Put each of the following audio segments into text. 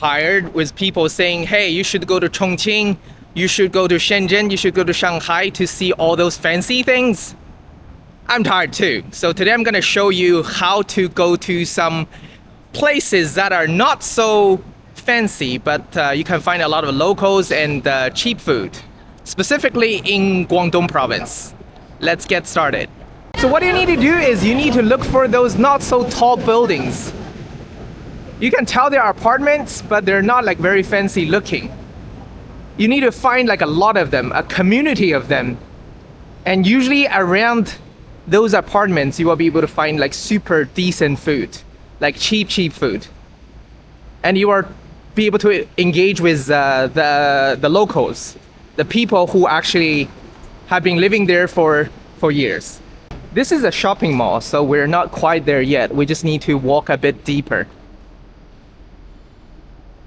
tired with people saying, hey, you should go to Chongqing, you should go to Shenzhen, you should go to Shanghai to see all those fancy things. I'm tired too. So today I'm gonna show you how to go to some places that are not so fancy, but you can find a lot of locals and cheap food, specifically in Guangdong province. Let's get started. So what you need to do is you need to look for those not so tall buildings. You can tell they are apartments, but they're not like very fancy looking. You need to find like a lot of them, a community of them. And usually around those apartments, you will be able to find like super decent food, like cheap food. And you are be able to engage with the locals, the people who actually have been living there for years. This is a shopping mall, so we're not quite there yet. We just need to walk a bit deeper.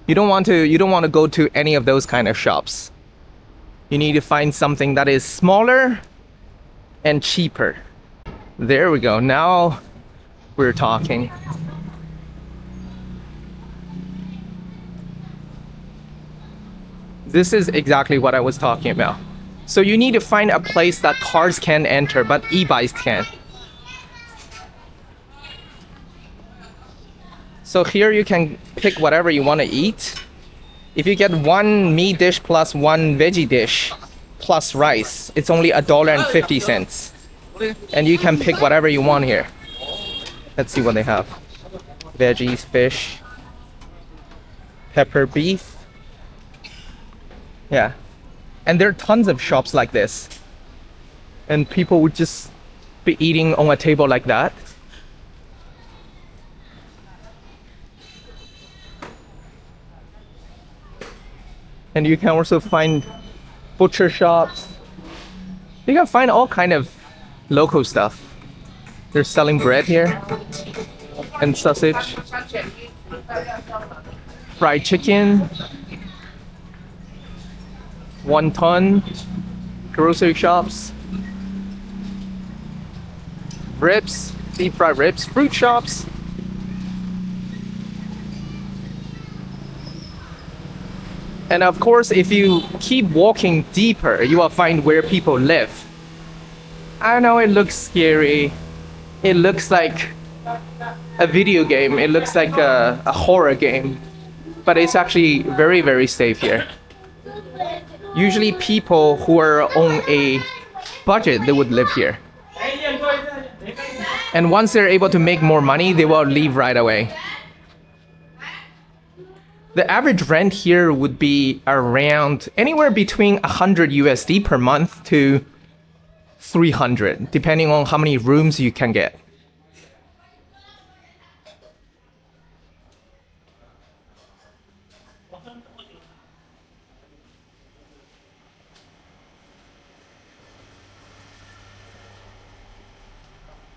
You don't want to go to any of those kind of shops. You need to find something that is smaller and cheaper. There we go. Now we're talking. This is exactly what I was talking about. So you need to find a place that cars can enter, but e-bikes can. So here you can pick whatever you want to eat. If you get one meat dish plus one veggie dish plus rice, it's only $1.50. And you can pick whatever you want here. Let's see what they have. Veggies, fish, pepper beef. Yeah. And there are tons of shops like this. And people would just be eating on a table like that. And you can also find butcher shops. You can find all kind of local stuff. They're selling bread here and sausage, fried chicken, wonton, grocery shops, ribs, deep fried ribs, fruit shops. And of course, if you keep walking deeper, you will find where people live. I know it looks scary. It looks like a video game. It looks like a horror game. But it's actually very, very safe here. Usually people who are on a budget, they would live here. And once they're able to make more money, they will leave right away. The average rent here would be around anywhere between 100 USD per month to 300, depending on how many rooms you can get.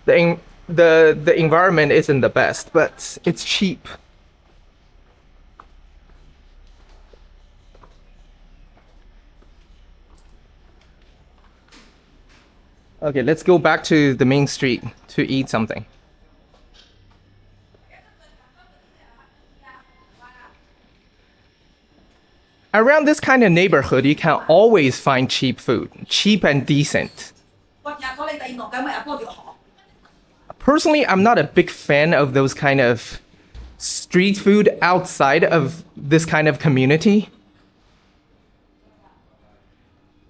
The environment isn't the best, but it's cheap. Okay, let's go back to the main street to eat something. Around this kind of neighborhood, you can always find cheap food, cheap and decent. Personally, I'm not a big fan of those kind of street food outside of this kind of community,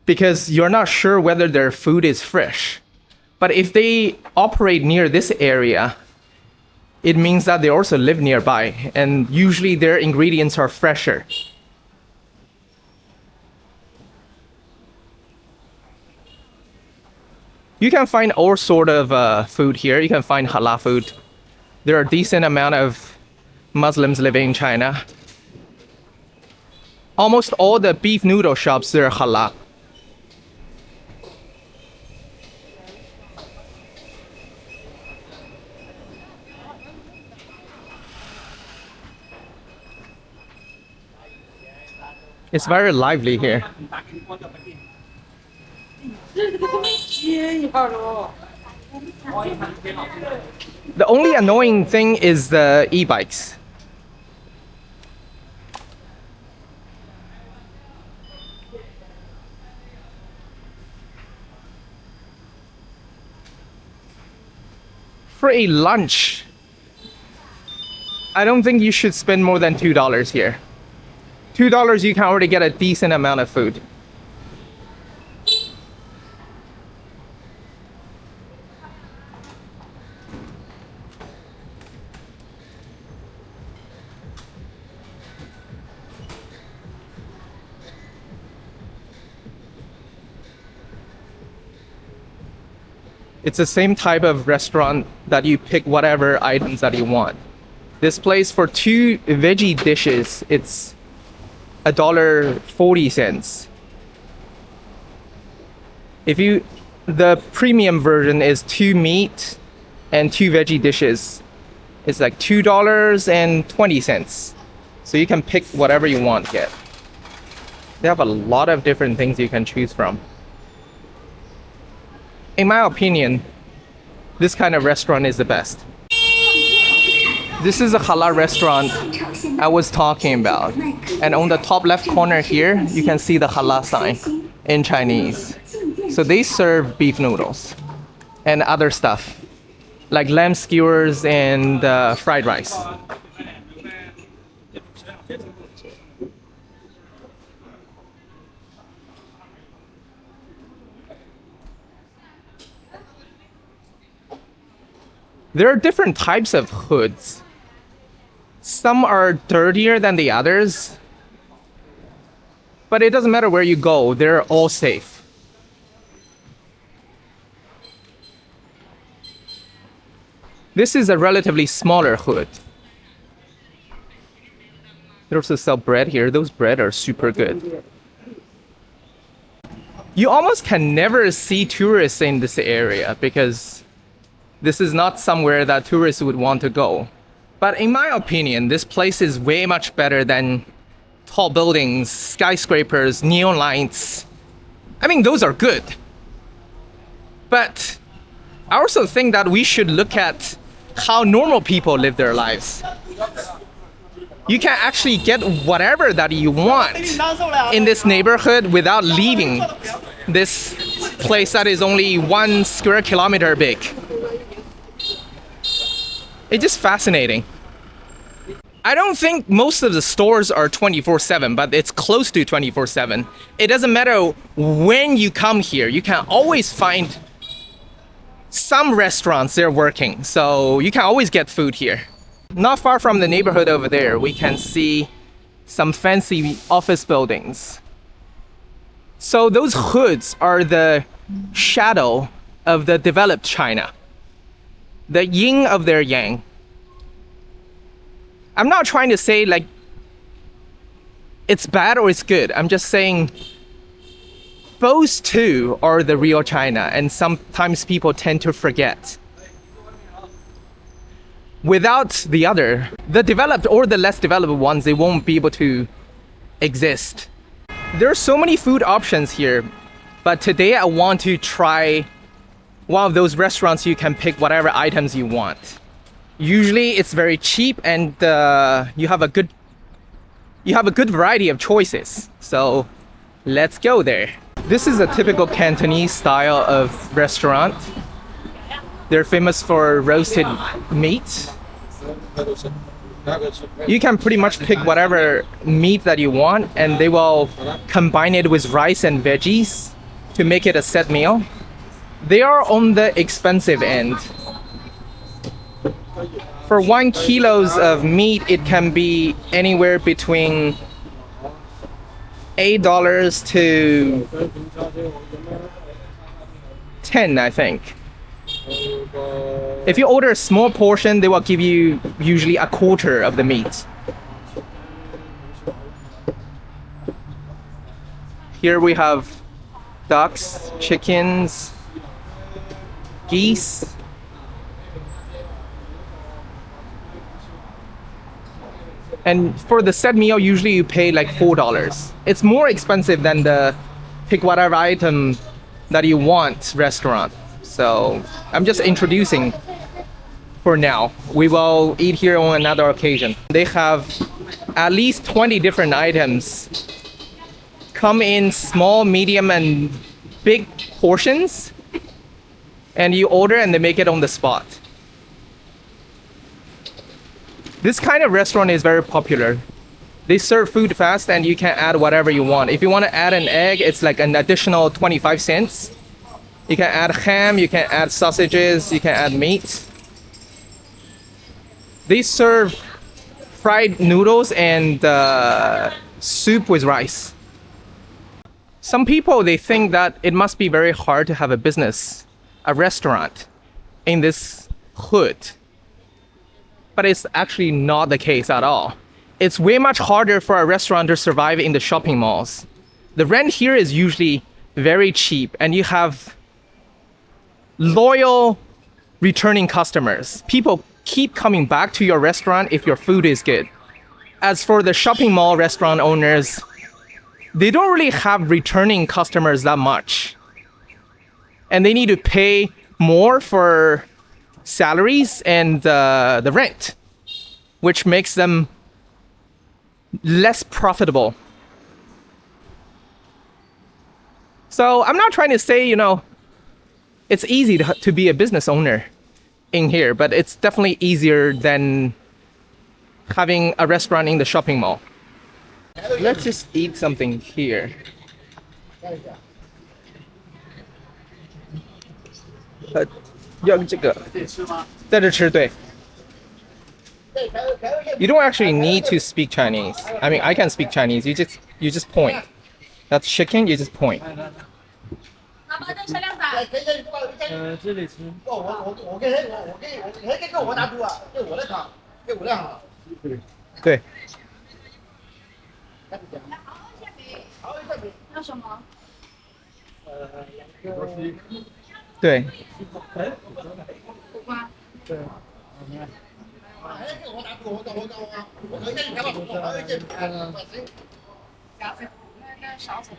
because you're not sure whether their food is fresh. But if they operate near this area, it means that they also live nearby, and usually their ingredients are fresher. You can find all sort of food here. You can find halal food. There are a decent amount of Muslims living in China. Almost all the beef noodle shops, they're halal. It's very lively here. The only annoying thing is the e-bikes. For a lunch, I don't think you should spend more than $2 here. $2 you can already get a decent amount of food. It's the same type of restaurant that you pick whatever items that you want. This place for 2 veggie dishes, it's $1.40. The premium version is 2 meat and 2 veggie dishes. It's like $2.20. So you can pick whatever you want to get. They have a lot of different things you can choose from. In my opinion, this kind of restaurant is the best. This is a halal restaurant I was talking about. And on the top left corner here, you can see the halal sign in Chinese. So they serve beef noodles and other stuff, like lamb skewers and fried rice. There are different types of hoods. Some are dirtier than the others, but it doesn't matter where you go, they're all safe. This is a relatively smaller hood. They also sell bread here. Those bread are super good. You almost can never see tourists in this area because this is not somewhere that tourists would want to go. But in my opinion, this place is way much better than tall buildings, skyscrapers, neon lights. I mean, those are good. But I also think that we should look at how normal people live their lives. You can actually get whatever that you want in this neighborhood without leaving this place that is only 1 square kilometer big. It's just fascinating. I don't think most of the stores are 24/7, but it's close to 24/7. It doesn't matter when you come here, you can always find some restaurants they're working, so you can always get food here. Not far from the neighborhood over there, we can see some fancy office buildings. So those hoods are the shadow of the developed China, the yin of their yang. I'm not trying to say like it's bad or it's good. I'm just saying those two are the real China, and sometimes people tend to forget. Without the other, the developed or the less developed ones, they won't be able to exist. There are so many food options here, but today I want to try one of those restaurants you can pick whatever items you want. Usually it's very cheap and you have a good variety of choices. So let's go there. This is a typical Cantonese style of restaurant. They're famous for roasted meat. You can pretty much pick whatever meat that you want, and they will combine it with rice and veggies to make it a set meal. They are on the expensive end. For 1 kilo of meat, it can be anywhere between $8 to $10, I think. If you order a small portion, they will give you usually a quarter of the meat. Here we have ducks, chickens, geese. And for the set meal, usually you pay like $4. It's more expensive than the pick whatever item that you want restaurant. So I'm just introducing for now. We will eat here on another occasion. They have at least 20 different items. Come in small, medium, and big portions. And you order and they make it on the spot. This kind of restaurant is very popular. They serve food fast and you can add whatever you want. If you want to add an egg, it's like an additional 25 cents. You can add ham, you can add sausages, you can add meat. They serve fried noodles and soup with rice. Some people, they think that it must be very hard to have a business, a restaurant in this hood. But it's actually not the case at all. It's way much harder for a restaurant to survive in the shopping malls. The rent here is usually very cheap and you have loyal returning customers. People keep coming back to your restaurant if your food is good. As for the shopping mall restaurant owners, they don't really have returning customers that much. And they need to pay more for salaries and the rent, which makes them less profitable. So I'm not trying to say, it's easy to be a business owner in here, but it's definitely easier than having a restaurant in the shopping mall. Let's just eat something here. 要这个，在这吃，对。You don't actually need to speak Chinese. I mean, I can speak Chinese. You just point. That's chicken. You just point. 这里吃。对。要什么？对。苦瓜。对。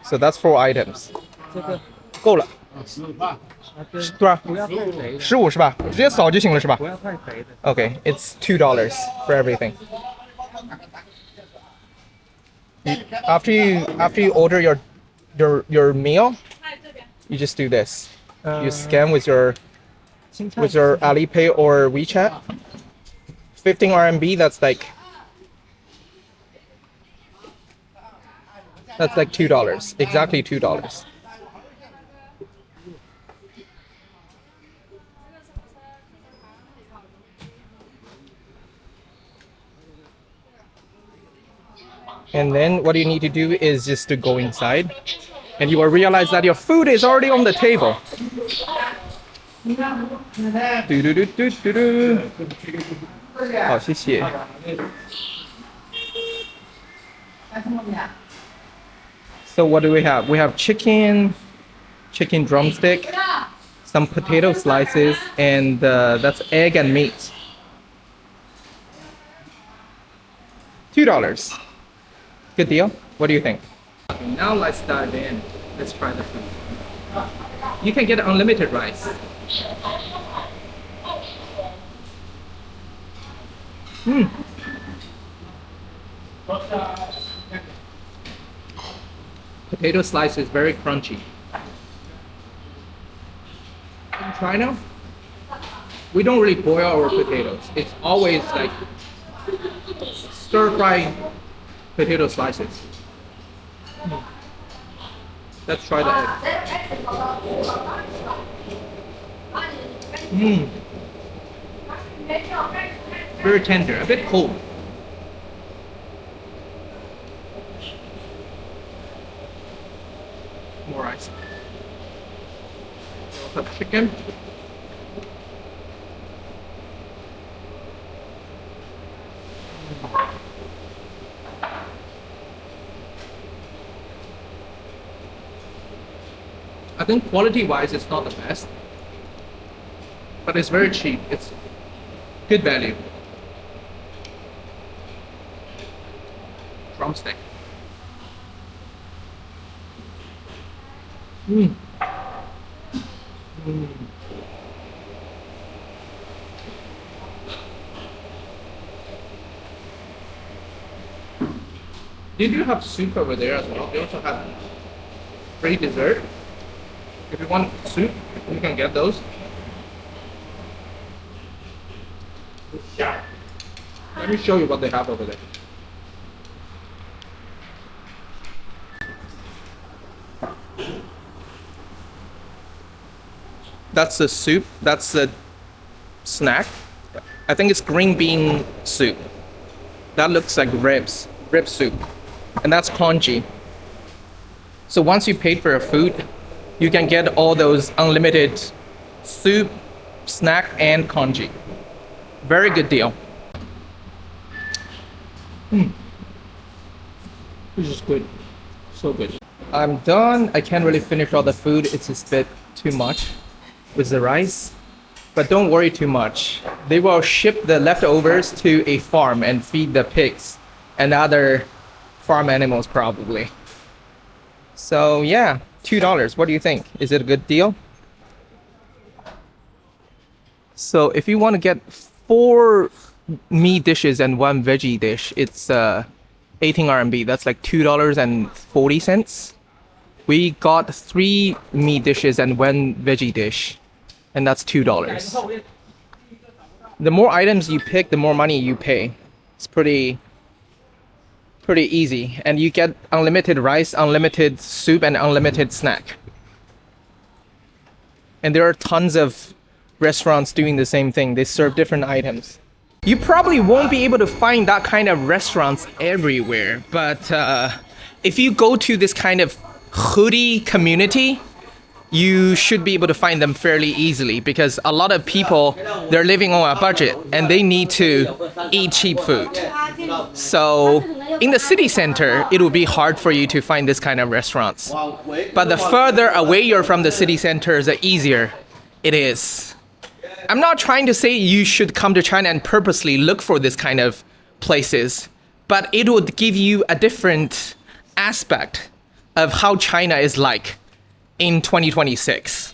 So that's 4 items. 这个够了。15吧。多少？不要太肥的。15是吧？直接扫就行了是吧？不要太肥的。 Okay, it's $2 for everything. After you order your meal, you just do this. You scan with your Alipay or WeChat. 15 RMB. That's like $2. Exactly $2. And then what you need to do is just to go inside and you will realize that your food is already on the table. Oh, 谢谢. So what do we have? We have chicken drumstick, some potato slices, and that's egg and meat. $2. Good deal. What do you think? Now let's dive in. Let's try the food. You can get unlimited rice. Potato slice is very crunchy. In China, we don't really boil our potatoes. It's always like stir-fry potato slices. Let's try the egg. Very tender, a bit cold. More rice. We also have chicken. I think quality-wise, it's not the best, but it's very cheap. It's good value. Drumstick. They do have soup over there as well. They also have free dessert. If you want soup, you can get those. Let me show you what they have over there. That's the soup. That's the snack. I think it's green bean soup. That looks like rib soup. And that's congee. So once you paid for your food, you can get all those unlimited soup, snack, and congee. Very good deal. This is good. So good. I'm done. I can't really finish all the food. It's just a bit too much with the rice. But don't worry too much. They will ship the leftovers to a farm and feed the pigs and other farm animals probably. So yeah, $2. What do you think? Is it a good deal? So if you want to get 4 meat dishes and 1 veggie dish, it's 18 RMB. That's like $2.40. We got 3 meat dishes and 1 veggie dish, and that's $2. The more items you pick, the more money you pay. It's pretty easy, and you get unlimited rice, unlimited soup, and unlimited snack. And there are tons of restaurants doing the same thing. They serve different items. You probably won't be able to find that kind of restaurants everywhere, but if you go to this kind of hoodie community, you should be able to find them fairly easily, because a lot of people, they're living on a budget and they need to eat cheap food. So in the city center, it will be hard for you to find this kind of restaurants. But the further away you're from the city center, the easier it is. I'm not trying to say you should come to China and purposely look for this kind of places, but it would give you a different aspect of how China is like in 2026.